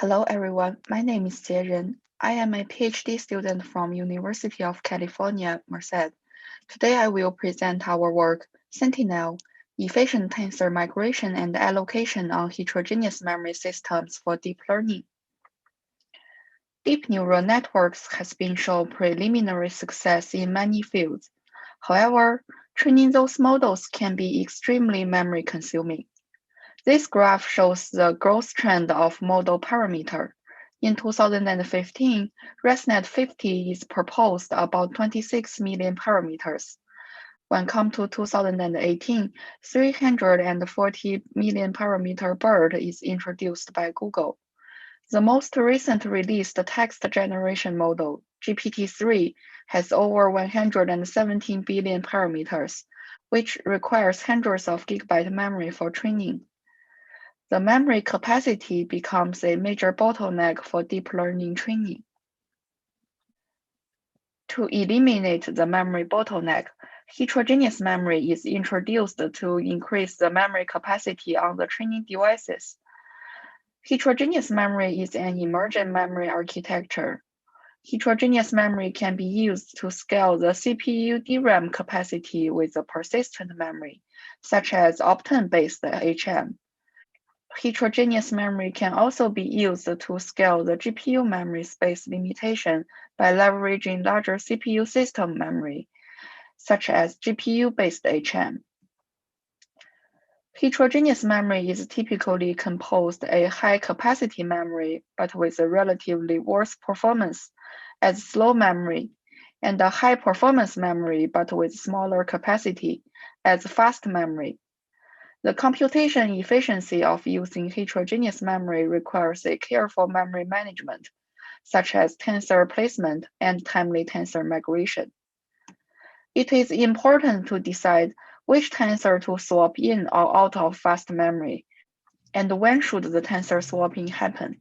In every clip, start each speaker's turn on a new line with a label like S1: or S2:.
S1: Hello everyone, my name is Jie Ren. I am a PhD student from University of California, Merced. Today I will present our work, Sentinel, Efficient Tensor Migration and Allocation on Heterogeneous Memory Systems for Deep Learning. Deep neural networks has been shown preliminary success in many fields. However, training those models can be extremely memory consuming. This graph shows the growth trend of model parameter. In 2015, ResNet 50 is proposed about 26 million parameters. When come to 2018, 340 million parameter BERT is introduced by Google. The most recent released text generation model, GPT-3, has over 117 billion parameters, which requires hundreds of gigabyte memory for training. The memory capacity becomes a major bottleneck for deep learning training. To eliminate the memory bottleneck, heterogeneous memory is introduced to increase the memory capacity on the training devices. Heterogeneous memory is an emergent memory architecture. Heterogeneous memory can be used to scale the CPU DRAM capacity with a persistent memory, such as Optane-based HM. Heterogeneous memory can also be used to scale the GPU memory space limitation by leveraging larger CPU system memory, such as GPU-based HM. Heterogeneous memory is typically composed a high-capacity memory, but with a relatively worse performance, as slow memory, and a high-performance memory, but with smaller capacity, as fast memory. The computation efficiency of using heterogeneous memory requires a careful memory management, such as tensor placement and timely tensor migration. It is important to decide which tensor to swap in or out of fast memory, and when should the tensor swapping happen.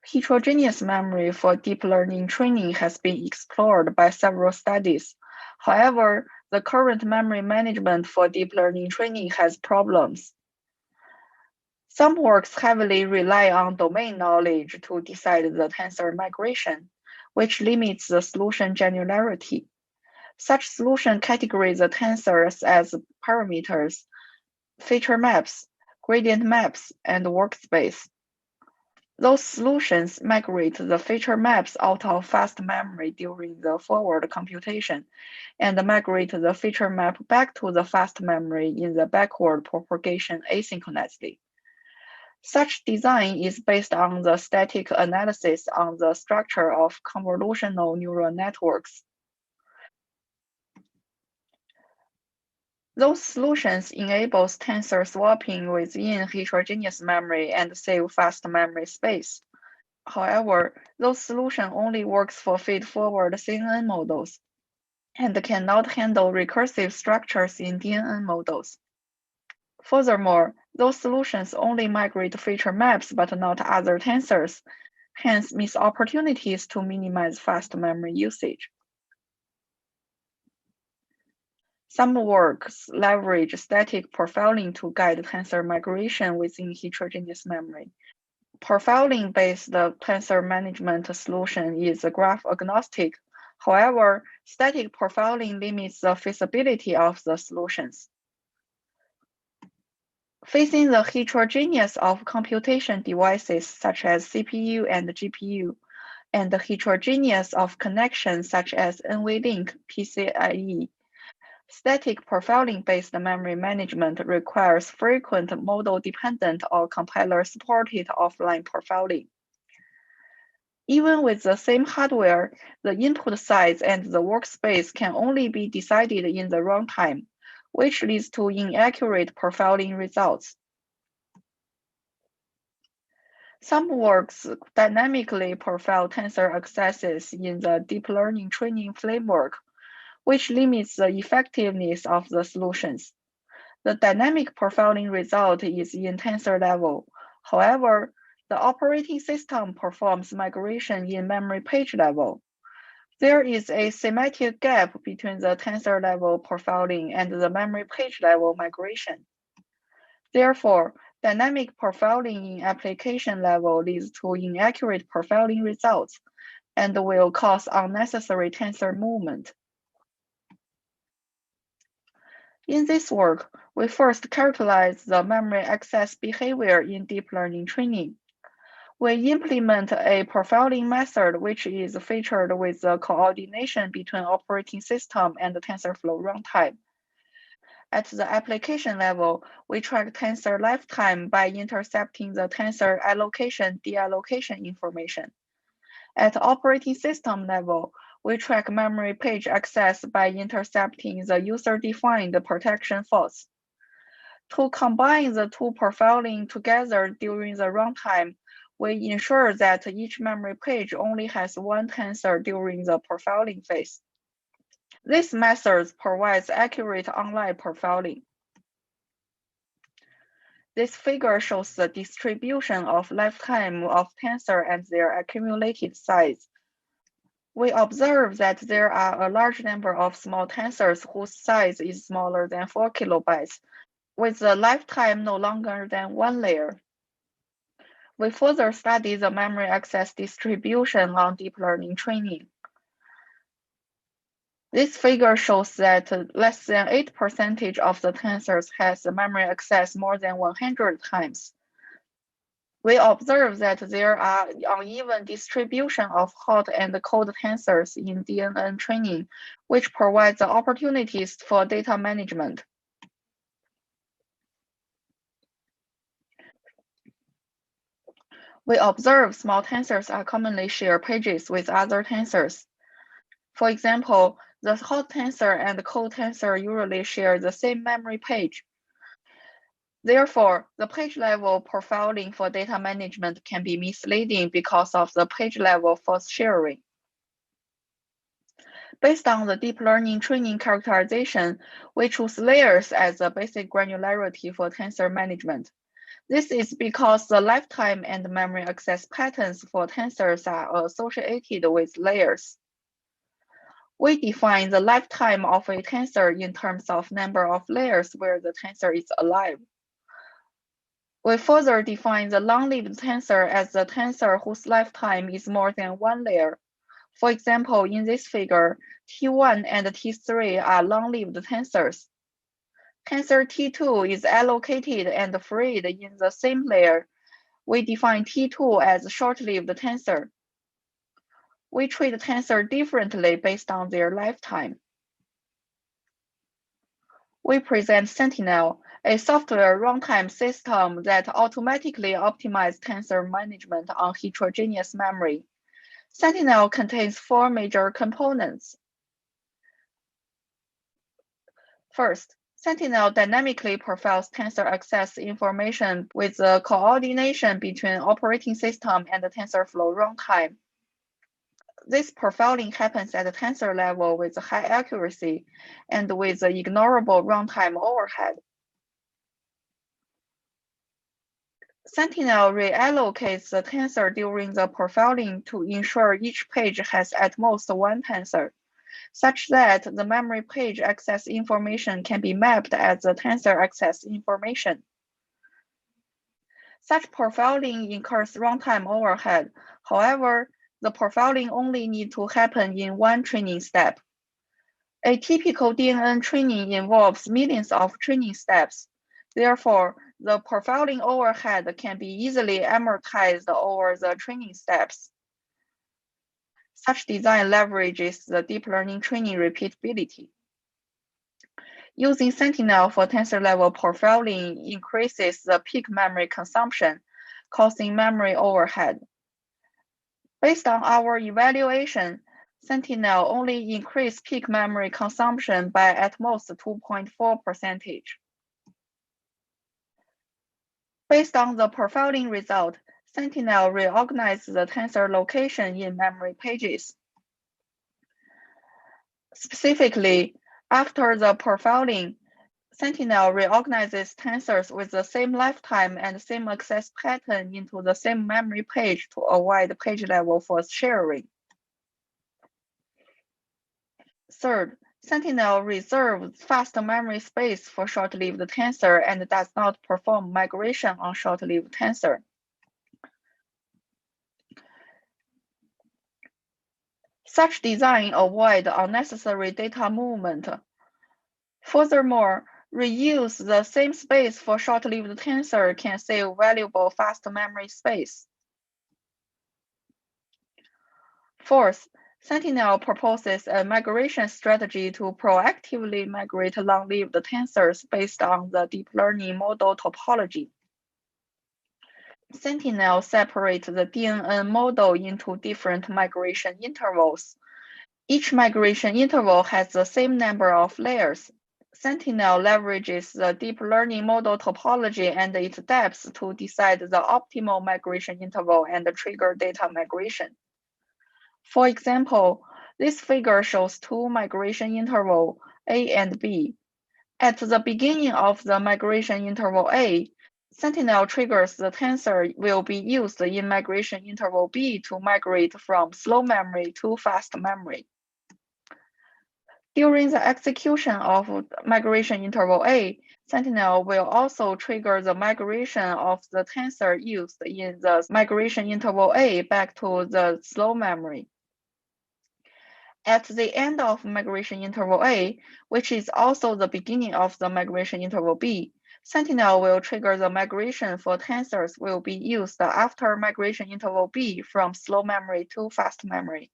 S1: Heterogeneous memory for deep learning training has been explored by several studies. However, the current memory management for deep learning training has problems. Some works heavily rely on domain knowledge to decide the tensor migration, which limits the solution granularity. Such solution categorize the tensors as parameters, feature maps, gradient maps, and workspace. Those solutions migrate the feature maps out of fast memory during the forward computation and migrate the feature map back to the fast memory in the backward propagation asynchronously. Such design is based on the static analysis on the structure of convolutional neural networks. Those solutions enables tensor swapping within heterogeneous memory and save fast memory space. However, those solution only works for feed-forward CNN models and cannot handle recursive structures in DNN models. Furthermore, those solutions only migrate feature maps but not other tensors, hence miss opportunities to minimize fast memory usage. Some works leverage static profiling to guide tensor migration within heterogeneous memory. Profiling-based tensor management solution is graph agnostic. However, static profiling limits the feasibility of the solutions. Facing the heterogeneous of computation devices such as CPU and GPU, and the heterogeneous of connections such as NVLink, PCIe, static profiling-based memory management requires frequent model-dependent or compiler-supported offline profiling. Even with the same hardware, the input size and the workspace can only be decided in the runtime, which leads to inaccurate profiling results. Some works dynamically profile tensor accesses in the deep learning training framework, which limits the effectiveness of the solutions. The dynamic profiling result is in tensor level. However, the operating system performs migration in memory page level. There is a semantic gap between the tensor level profiling and the memory page level migration. Therefore, Dynamic profiling in application level leads to inaccurate profiling results and will cause unnecessary tensor movement. In this work, we first characterize the memory access behavior in deep learning training. We implement a profiling method which is featured with the coordination between operating system and the TensorFlow runtime. At the application level, we track tensor lifetime by intercepting the tensor allocation, deallocation information. At operating system level, we track memory page access by intercepting the user-defined protection faults. To combine the two profiling together during the runtime, we ensure that each memory page only has one tensor during the profiling phase. This method provides accurate online profiling. This figure shows the distribution of lifetime of tensor and their accumulated size. We observe that there are a large number of small tensors whose size is smaller than 4 kilobytes, with a lifetime no longer than 1 layer. We further study the memory access distribution on deep learning training. This figure shows that less than 8% of the tensors has memory access more than 100 times. We observe that there are uneven distribution of hot and cold tensors in DNN training, which provides opportunities for data management. We observe small tensors are commonly share pages with other tensors. For example, the hot tensor and the cold tensor usually share the same memory page. Therefore, the page-level profiling for data management can be misleading because of the page-level false sharing. Based on the deep learning training characterization, we choose layers as the basic granularity for tensor management. This is because the lifetime and memory access patterns for tensors are associated with layers. We define the lifetime of a tensor in terms of number of layers where the tensor is alive. We further define the long-lived tensor as the tensor whose lifetime is more than 1 layer. For example, in this figure, T1 and T3 are long-lived tensors. Tensor T2 is allocated and freed in the same layer. We define T2 as a short-lived tensor. We treat tensor differently based on their lifetime. We present Sentinel, a software runtime system that automatically optimizes tensor management on heterogeneous memory. Sentinel contains 4 major components. First, Sentinel dynamically profiles tensor access information with the coordination between operating system and the TensorFlow runtime. This profiling happens at the tensor level with high accuracy and with ignorable runtime overhead. Sentinel reallocates the tensor during the profiling to ensure each page has at most one tensor, such that the memory page access information can be mapped as the tensor access information. Such profiling incurs runtime overhead. However, the profiling only needs to happen in one training step. A typical DNN training involves millions of training steps. Therefore, the profiling overhead can be easily amortized over the training steps. Such design leverages the deep learning training repeatability. Using Sentinel for tensor-level profiling increases the peak memory consumption, causing memory overhead. Based on our evaluation, Sentinel only increased peak memory consumption by at most 2.4%. Based on the profiling result, Sentinel reorganizes the tensor location in memory pages. Specifically, after the profiling, Sentinel reorganizes tensors with the same lifetime and same access pattern into the same memory page to avoid page-level false sharing. Third, Sentinel reserves fast memory space for short-lived tensor and does not perform migration on short-lived tensor. Such design avoids unnecessary data movement. Furthermore, reuse the same space for short-lived tensor can save valuable fast memory space. Fourth, Sentinel proposes a migration strategy to proactively migrate long-lived tensors based on the deep learning model topology. Sentinel separates the DNN model into different migration intervals. Each migration interval has the same number of layers. Sentinel leverages the deep learning model topology and its depth to decide the optimal migration interval and trigger data migration. For example, this figure shows two migration intervals, A and B. At the beginning of the migration interval A, Sentinel triggers the tensor will be used in migration interval B to migrate from slow memory to fast memory. During the execution of migration interval A, Sentinel will also trigger the migration of the tensor used in the migration interval A back to the slow memory. At the end of migration interval A, which is also the beginning of the migration interval B, Sentinel will trigger the migration for tensors will be used after migration interval B from slow memory to fast memory.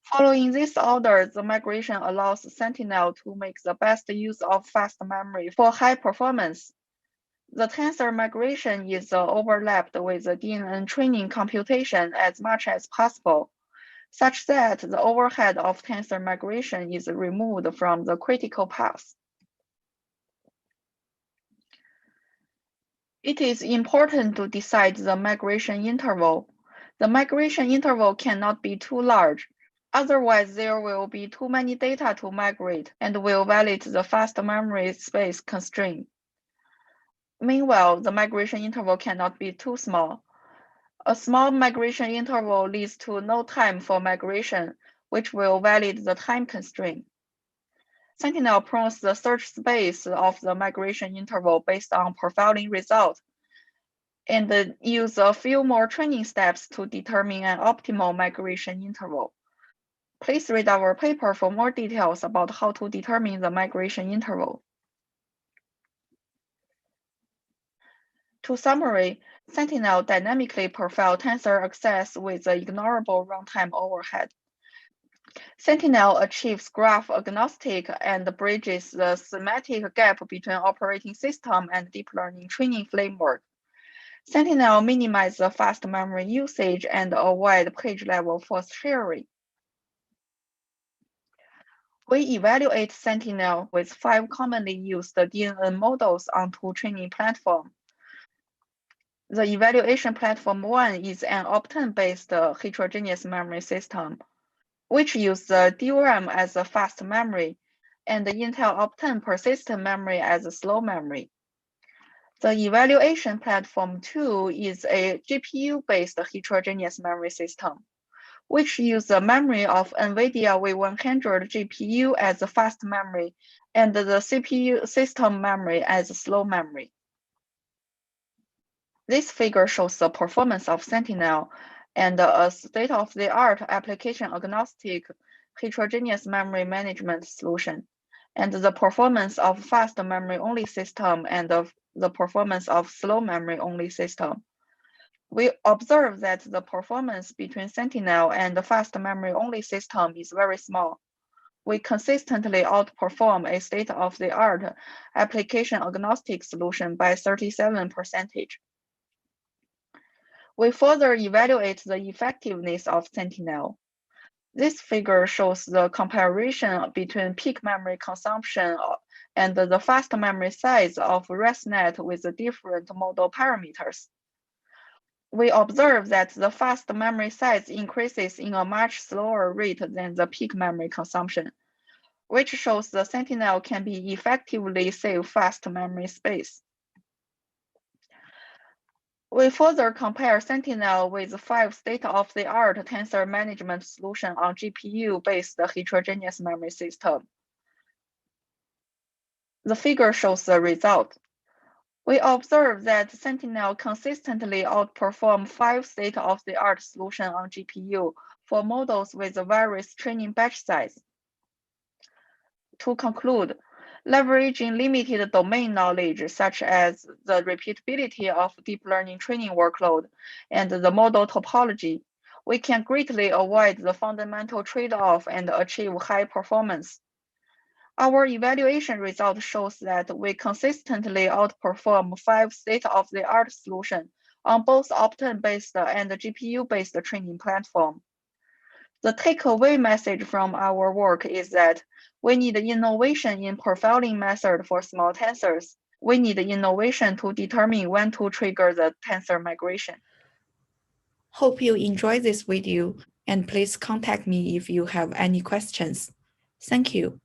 S1: Following this order, the migration allows Sentinel to make the best use of fast memory for high performance. The tensor migration is overlapped with the DNN training computation as much as possible, such that the overhead of tensor migration is removed from the critical path. It is important to decide the migration interval. The migration interval cannot be too large. Otherwise, there will be too many data to migrate and will violate the fast memory space constraint. Meanwhile, the migration interval cannot be too small. A small migration interval leads to no time for migration, which will violate the time constraint. Sentinel prunes the search space of the migration interval based on profiling result, and use a few more training steps to determine an optimal migration interval. Please read our paper for more details about how to determine the migration interval. To summarize, Sentinel dynamically profiles tensor access with the ignorable runtime overhead. Sentinel achieves graph agnostic and bridges the semantic gap between operating system and deep learning training framework. Sentinel minimizes the fast memory usage and avoid page-level force sharing. We evaluate Sentinel with 5 commonly used DNN models on 2 training platforms. The evaluation platform 1 is an Optane-based heterogeneous memory system, which uses the DRAM as a fast memory and the Intel Optane persistent memory as a slow memory. The evaluation platform 2 is a GPU-based heterogeneous memory system, which uses the memory of NVIDIA V100 GPU as a fast memory and the CPU system memory as a slow memory. This figure shows the performance of Sentinel and a state-of-the-art application-agnostic heterogeneous memory management solution, and the performance of fast memory-only system and the performance of slow memory-only system. We observe that the performance between Sentinel and the fast memory-only system is very small. We consistently outperform a state-of-the-art application-agnostic solution by 37%. We further evaluate the effectiveness of Sentinel. This figure shows the comparison between peak memory consumption and the fast memory size of ResNet with the different model parameters. We observe that the fast memory size increases in a much slower rate than the peak memory consumption, which shows the Sentinel can be effectively save fast memory space. We further compare Sentinel with 5 state-of-the-art tensor management solutions on GPU-based heterogeneous memory system. The figure shows the result. We observe that Sentinel consistently outperforms 5 state-of-the-art solutions on GPU for models with various training batch size. To conclude, leveraging limited domain knowledge such as the repeatability of deep learning training workload and the model topology, we can greatly avoid the fundamental trade-off and achieve high performance. Our evaluation result shows that we consistently outperform 5 state-of-the-art solutions on both Optane-based and GPU-based training platform. The takeaway message from our work is that we need innovation in profiling method for small tensors. We need innovation to determine when to trigger the tensor migration.
S2: Hope you enjoyed this video, and please contact me if you have any questions. Thank you.